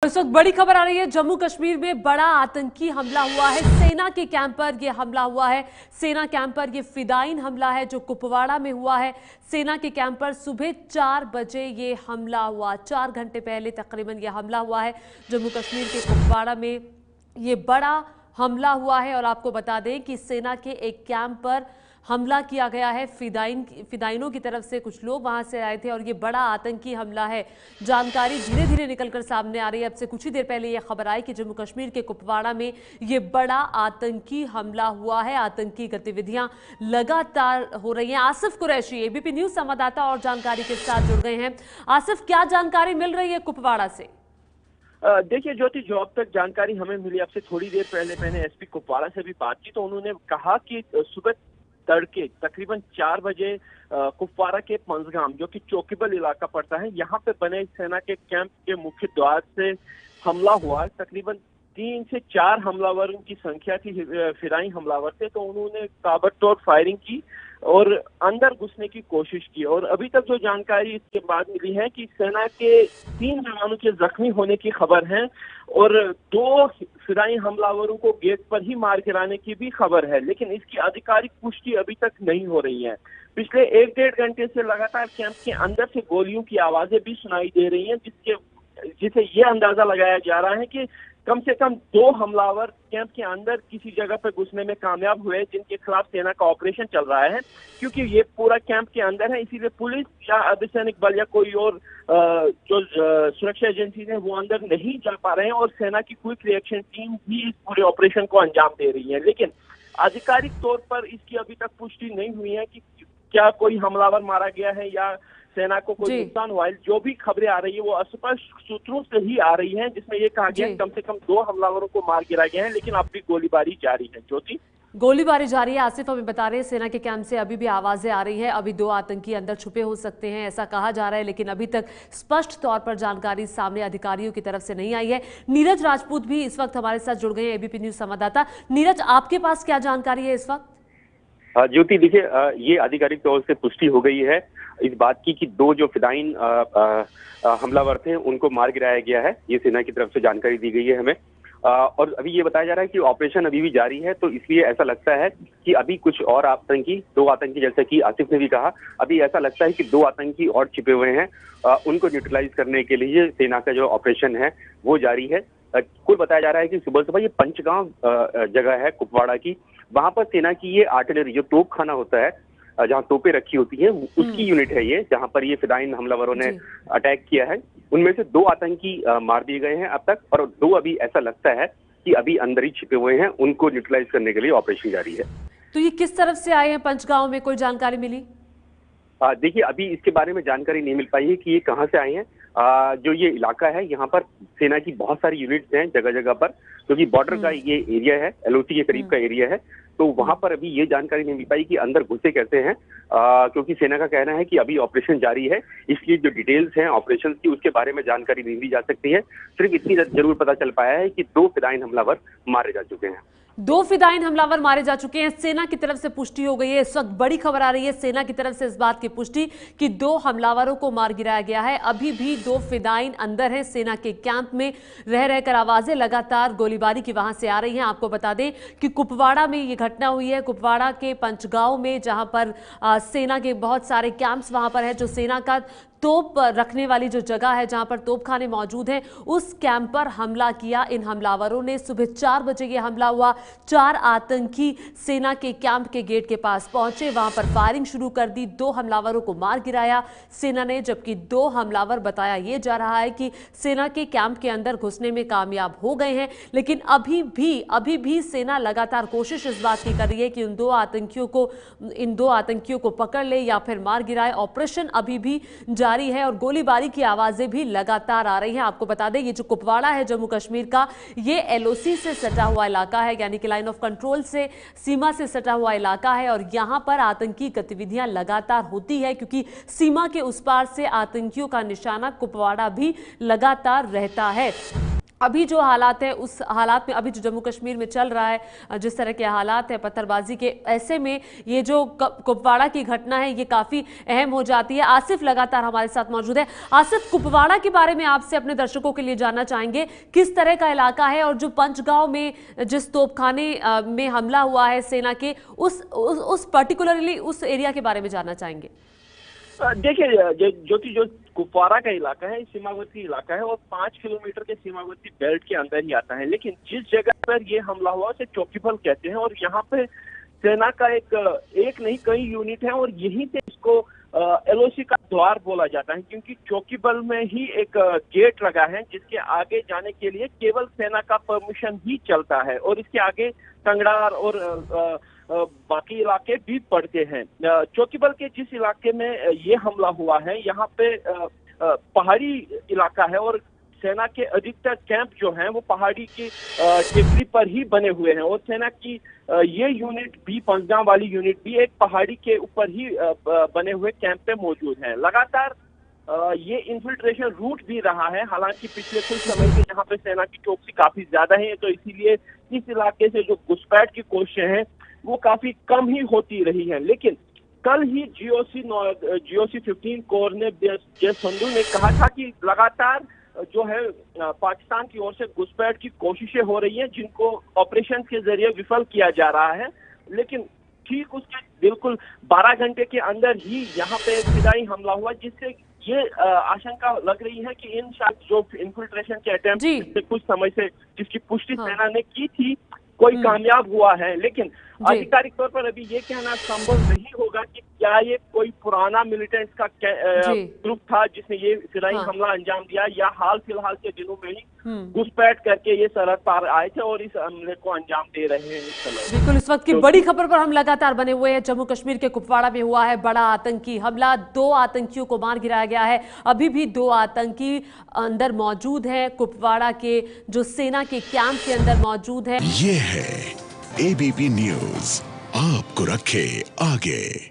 इस वक्त बड़ी खबर आ रही है। जम्मू कश्मीर में बड़ा आतंकी हमला हुआ है। सेना के कैंप पर यह हमला हुआ है। सेना कैंप पर यह फिदायीन हमला है जो कुपवाड़ा में हुआ है। सेना के कैंप पर सुबह 4 बजे ये हमला हुआ। 4 घंटे पहले तकरीबन यह हमला हुआ है। जम्मू कश्मीर के कुपवाड़ा में ये बड़ा हमला हुआ है और आपको बता दें कि सेना के एक कैंप पर हमला किया गया है। फिदायिनों की तरफ से कुछ लोग वहां से आए थे और ये बड़ा आतंकी हमला है। जानकारी धीरे धीरे निकलकर सामने आ रही है। अब से कुछ ही देर पहले यह खबर आई कि जम्मू कश्मीर के कुपवाड़ा में ये बड़ा आतंकी हमला हुआ है। आतंकी गतिविधियां लगातार हो रही हैं। आसिफ कुरैशी एबीपी न्यूज संवाददाता और जानकारी के साथ जुड़ गए हैं। आसिफ, क्या जानकारी मिल रही है कुपवाड़ा से? देखिए ज्योति, जो अब तक जानकारी हमें मिली, अब से थोड़ी देर पहले मैंने एसपी कुपवाड़ा से भी बात की तो उन्होंने कहा कि सुबह तड़के तकरीबन 4 बजे कुपवाड़ा के पंजगाम, जो कि चौकीबल इलाका पड़ता है, यहाँ पे बने सेना के कैंप के मुख्य द्वार से हमला हुआ। तकरीबन 3 से 4 हमलावरों की संख्या थी, फिराई हमलावर थे। तो उन्होंने ताबड़तोड़ फायरिंग की और अंदर घुसने की कोशिश की। और अभी तक जो जानकारी इसके बाद मिली है कि सेना के 3 जवानों के जख्मी होने की खबर है और 2 फिराई हमलावरों को गेट पर ही मार गिराने की भी खबर है, लेकिन इसकी आधिकारिक पुष्टि अभी तक नहीं हो रही है। पिछले 1-1.5 घंटे से लगातार कैंप के अंदर से गोलियों की आवाजें भी सुनाई दे रही हैं, जिसे ये अंदाजा लगाया जा रहा है कि कम से कम 2 हमलावर कैंप के अंदर किसी जगह पर घुसने में कामयाब हुए, जिनके खिलाफ सेना का ऑपरेशन चल रहा है। क्योंकि ये पूरा कैंप के अंदर है, इसीलिए पुलिस या अर्धसैनिक बल या कोई और जो सुरक्षा एजेंसी है वो अंदर नहीं जा पा रहे हैं और सेना की क्विक रिएक्शन टीम भी इस पूरे ऑपरेशन को अंजाम दे रही है। लेकिन आधिकारिक तौर पर इसकी अभी तक पुष्टि नहीं हुई है कि क्या कोई हमलावर मारा गया है या सेना को कोई नुकसान हुआ है। जो भी खबरें आ रही है वो अस्पष्ट सूत्रों से ही आ रही हैं, जिसमें ये कहा गया है कम से कम 2 हमलावरों को मार गिरा गया है, लेकिन अब भी गोलीबारी जारी है। ज्योति, गोलीबारी जारी है। आसिफ हमें बता रहे हैं सेना के कैंप से अभी भी आवाजें आ रही है। अभी 2 आतंकी अंदर छुपे हो सकते हैं, ऐसा कहा जा रहा है, लेकिन अभी तक स्पष्ट तौर पर जानकारी सामने अधिकारियों की तरफ से नहीं आई है। नीरज राजपूत भी इस वक्त हमारे साथ जुड़ गए हैं, एबीपी न्यूज संवाददाता। नीरज, आपके पास क्या जानकारी है इस वक्त? ज्योति, देखिए ये आधिकारिक तौर से पुष्टि हो गई है इस बात की कि 2 जो फिदायीन हमलावर थे उनको मार गिराया गया है। ये सेना की तरफ से जानकारी दी गई है हमें। और अभी ये बताया जा रहा है कि ऑपरेशन अभी भी जारी है, तो इसलिए ऐसा लगता है कि अभी कुछ और आतंकी 2 आतंकी, जैसा कि आसिफ ने भी कहा, अभी ऐसा लगता है कि 2 आतंकी और छिपे हुए हैं। उनको न्यूट्रलाइज करने के लिए सेना का जो ऑपरेशन है वो जारी है। कुल बताया जा रहा है कि सुबह सुबह ये पंचगांव जगह है कुपवाड़ा की, वहां पर सेना की ये आर्टिलरी, जो तोप खाना होता है जहाँ तोपें रखी होती है, उसकी यूनिट है ये, जहाँ पर ये फिदायीन हमलावरों ने अटैक किया है। उनमें से 2 आतंकी मार दिए गए हैं अब तक, और 2 अभी ऐसा लगता है कि अभी अंदर ही छिपे हुए हैं। उनको न्यूट्रलाइज करने के लिए ऑपरेशन जारी है। तो ये किस तरफ से आए हैं पंचगांव में, कोई जानकारी मिली? देखिए अभी इसके बारे में जानकारी नहीं मिल पाई है कि ये कहाँ से आए हैं। जो ये इलाका है यहाँ पर सेना की बहुत सारी यूनिट्स हैं जगह जगह पर, क्योंकि बॉर्डर का ये एरिया है, एलओसी के करीब का एरिया है, तो वहां पर अभी ये जानकारी नहीं मिल पाई कि अंदर घुसे कैसे हैं। क्योंकि सेना का कहना है कि अभी ऑपरेशन जारी है, इसलिए जो डिटेल्स हैं ऑपरेशन की उसके बारे में जानकारी नहीं दी जा सकती है। सिर्फ इतनी जरूर पता चल पाया है कि 2 फिदायीन हमलावर मारे जा चुके हैं। 2 फिदायीन हमलावर मारे जा चुके हैं। सेना की तरफ से पुष्टि हो गई है। इस वक्त बड़ी खबर आ रही है सेना की तरफ से इस बात की पुष्टि कि 2 हमलावरों को मार गिराया गया है। अभी भी 2 फिदायीन अंदर हैं सेना के कैंप में। रह रहकर आवाजें लगातार गोलीबारी की वहां से आ रही हैं। आपको बता दें कि कुपवाड़ा में ये घटना हुई है। कुपवाड़ा के पंचगांव में, जहां पर सेना के बहुत सारे कैंप्स वहां पर है, जो सेना का तोप रखने वाली जो जगह है जहां पर तोपखाने मौजूद हैं, उस कैंप पर हमला किया इन हमलावरों ने। सुबह 4 बजे ये हमला हुआ। 4 आतंकी सेना के कैंप के गेट के पास पहुंचे, वहां पर फायरिंग शुरू कर दी। 2 हमलावरों को मार गिराया सेना ने, जबकि 2 हमलावर बताया यह जा रहा है कि सेना के कैंप के अंदर घुसने में कामयाब हो गए हैं। लेकिन अभी भी सेना लगातार कोशिश इस बात की कर रही है कि इन 2 आतंकियों को पकड़ ले या फिर मार गिराए। ऑपरेशन अभी भी जारी है और गोलीबारी की आवाजें भी लगातार आ रही हैं। आपको बता दें ये जो कुपवाड़ा है जम्मू कश्मीर का, ये एलओसी से सटा हुआ इलाका है, यानी कि लाइन ऑफ कंट्रोल से, सीमा से सटा हुआ इलाका है और यहां पर आतंकी गतिविधियां लगातार होती है, क्योंकि सीमा के उस पार से आतंकियों का निशाना कुपवाड़ा भी लगातार रहता है। अभी जो हालात है उस हालात में अभी जो जम्मू कश्मीर में चल रहा है, जिस तरह के हालात है पत्थरबाजी के, ऐसे में ये जो कुपवाड़ा की घटना है ये काफी अहम हो जाती है। आसिफ लगातार हमारे साथ मौजूद है। आसिफ, कुपवाड़ा के बारे में आपसे अपने दर्शकों के लिए जानना चाहेंगे, किस तरह का इलाका है और जो पंचगांव में जिस तोपखाने में हमला हुआ है सेना के, उस पर्टिकुलरली उस एरिया के बारे में जानना चाहेंगे। देखिए जो कुपवाड़ा का इलाका है सीमावर्ती इलाका है और 5 किलोमीटर के सीमावर्ती बेल्ट के अंदर ही आता है, लेकिन जिस जगह पर ये हमला हुआ उसे चौकीबल कहते हैं और यहाँ पे सेना का एक नहीं कई यूनिट है और यहीं से इसको एलओसी का द्वार बोला जाता है, क्योंकि चौकीबल में ही एक गेट लगा है जिसके आगे जाने के लिए केवल सेना का परमिशन ही चलता है और इसके आगे कंगड़ार और बाकी इलाके भी पड़ते हैं। चौकीबल के जिस इलाके में ये हमला हुआ है यहाँ पे पहाड़ी इलाका है और सेना के अधिकतर कैंप जो हैं वो पहाड़ी की टेकरी पर ही बने हुए हैं और सेना की ये यूनिट भी, पंचगांव वाली यूनिट भी एक पहाड़ी के ऊपर ही बने हुए कैंप पे मौजूद है। लगातार ये इन्फिल्ट्रेशन रूट भी रहा है, हालांकि पिछले कुछ समय से यहाँ पे सेना की चौकसी काफी ज्यादा है, तो इसीलिए इस इलाके से जो घुसपैठ की कोशिशें हैं वो काफी कम ही होती रही है। लेकिन कल ही GOC 15 कोर ने जय संधू ने कहा था कि लगातार जो है पाकिस्तान की ओर से घुसपैठ की कोशिशें हो रही हैं जिनको ऑपरेशन के जरिए विफल किया जा रहा है, लेकिन ठीक उसके बिल्कुल 12 घंटे के अंदर ही यहाँ पे एक फिदाई हमला हुआ जिससे ये आशंका लग रही है कि इन जो इन्फिल्ट्रेशन के अटेम्प्ट कुछ समय से जिसकी पुष्टि सेना ने की थी कोई कामयाब हुआ है, लेकिन आधिकारिक तौर पर अभी ये कहना संभव नहीं होगा कि क्या ये कोई पुराना मिलिटेंट्स का ग्रुप था जिसने ये फिदाई हमला अंजाम दिया या हाल फिलहाल के दिनों में ही घुसपैठ करके ये सरहद पार आए थे और इस हमले को अंजाम दे रहे हैं इस समय। बिल्कुल, इस वक्त की बड़ी खबर पर हम लगातार बने हुए हैं। जम्मू कश्मीर के कुपवाड़ा में हुआ है बड़ा आतंकी हमला, 2 आतंकियों को मार गिराया गया है। अभी भी 2 आतंकी अंदर मौजूद हैं, कुपवाड़ा के जो सेना के कैंप के अंदर मौजूद है। ये है ABP न्यूज़, आपको रखे आगे।